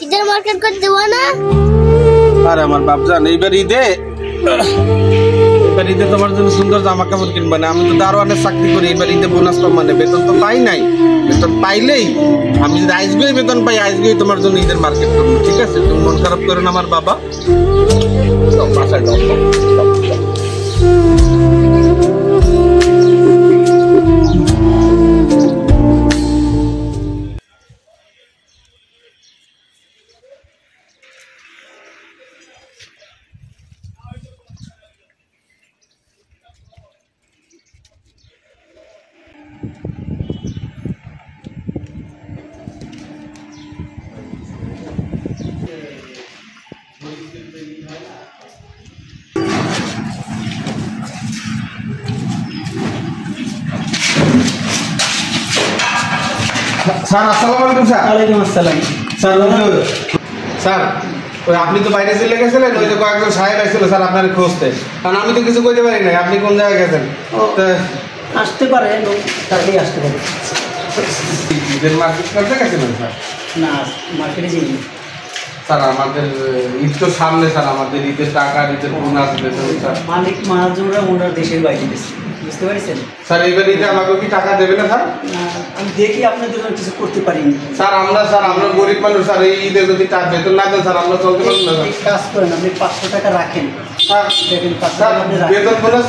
ঈদের মার্কেট করে দেবো না? আরে আমার বাপজান এইবার ঈদে তোমার জন্য সুন্দর জামা কাপড় কিনবে না। আমি তো দারোয়ানের চাকরি করি, এবার ঈদে বোনাস পাবো মানে বেতন তো পাই নাই। বেতন পাইলেই আমি যদি আজকেই বেতন পাই আজকেই তোমার জন্য ঈদের মার্কেট করবো, ঠিক আছে? তুমি মন খারাপ করো না আমার বাবা। বাসায় যাও। স্যার আসসালামু আলাইকুম। স্যার ওয়ালাইকুম আসসালাম। স্যার ওই আপনি তো বাইরে চলে গেছিলেন, ওই যে কয়েকজন সাহেব আসছিল স্যার আপনার খুঁজতে, কারণ আমি তো কিছু কইতে পারি নাই আপনি কোন জায়গায় গেছেন। আসতে পারে, তাকেই আসতে পারে। ঈদের মার্কেট করতে গেছিলেন স্যার? না, মার্কেটে যাইনি স্যার। আমাদের ঈদ তো সামনে স্যার, আমাদের ঈদের টাকা ঈদের বোনাস বেতন স্যার। মালিক মহাজনরা ওনার দেশের বাইরে গেছে, বুঝতে পারছেন স্যার এইবার ঈদে আমাকে কি টাকা দেবে না স্যার? আমি দেখি আপনাদের জন্য কিছু করতে পারিনি স্যার। আমরা গরিব মানুষ স্যার, এই ঈদে যদি বেতন না দেন স্যার আমরা চলতে পারবো না। এক কাজ করেন, আপনি 500 টাকা রাখেন। দেখেন 500 টাকা আপনি রাখেন। বেতন বোনাস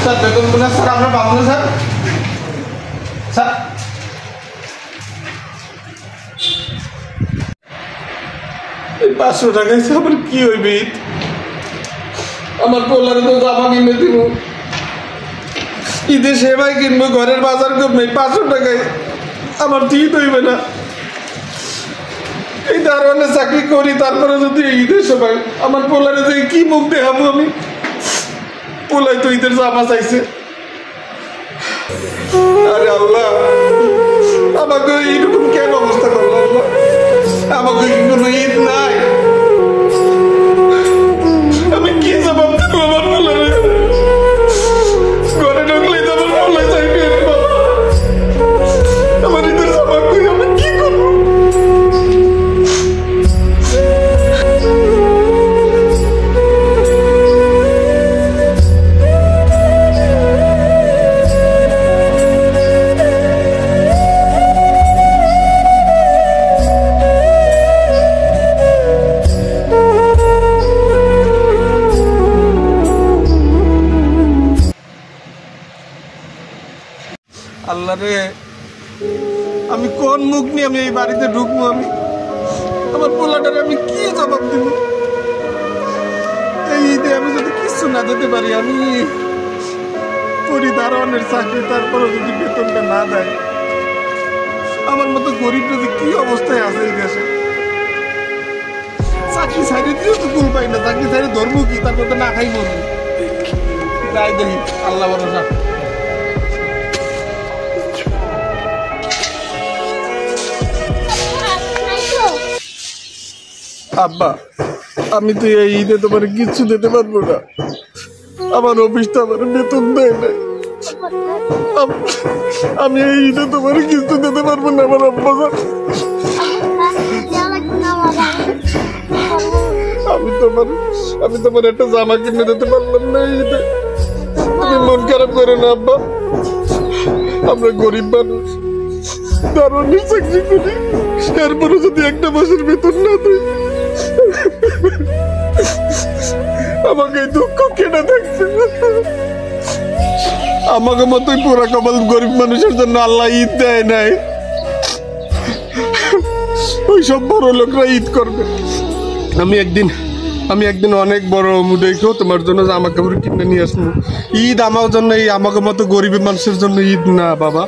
স্যার, বেতন বোনাস স্যার আমরা পাবো না স্যার। স্যার এই 500 টাকায় আমার কি হইবে? আমার পোলারে তো জামা কিনে দিব, ঈদের সেবাই কিনবো, ঘরের বাজার করবো, 500 টাকায় আমার ঠিক হইবে না। এই দারোয়ানের চাকরি করি, তারপরে যদি ঈদের সময় আমার পোলারে যে কি মুখ দেখাবো আমি? পোলাই তো ঈদের জামা চাইছে। আরে আল্লাহ, আমাকে এইরকম কেন অবস্থা করলো আল্লাহ? আমাকে কি কোনো ঈদ নাই? আমি কি জবাব দেবো আমার পোলারে? ঘরে ঢুকলে তো আমার পোলাই চাইবে আমার ঈদের জামা কই, আমি কি করবো? আল্লাহ রে, আমি কোন মুখ নিয়ে আমি এই বাড়িতে ঢুকবো? আমি আমার পোলাটারে আমি কি জবাব দিব? এই ঈদে আমি যদি কিছু না দিতে পারি, আমি করি দারোয়ানের চাকরি, তারপরে যদি বেতনটা না দেয়, আমার মতো গরিব যদি কি অবস্থায় আছে এই দেশে? চাকরি ছাড়িয়ে দিয়েও তো কুল পাই না, চাকরি ছাড়িয়ে ধর্ম কি, তারপর তো না খাই মরবো। যাই দেখি, আল্লাহ ভরসা। আব্বা, আমি তো এই ঈদে তোমার কিচ্ছু দিতে পারবো না, আমার অফিসটা আমার বেতন দেয় না। আমি এই ঈদে তোমার কিছু দিতে পারবো না আমার আব্বা। আমি তোমার একটা জামা কিনে দিতে পারলাম না ঈদে, তুমি মন খারাপ করো না আব্বা। আমরা গরিব মানুষ, দারোয়ানের চাকরি করি, তারপরে যদি একটা মাসের বেতন না দেয় আমাকে দুঃখ কেটে থাকছে। আমাকে মতোই পুরা কপাল গরিব মানুষের জন্য আল্লাহ ঈদ দেয় নাই। ওই সব বড় লোকরা ঈদ করবে। আমি একদিন অনেক বড় দেখেও তোমার জন্য জামা কাপড় কিনে নিয়ে আসবো। ঈদ আমার জন্য, আমাকে মতো গরিব মানুষের জন্য ঈদ না বাবা।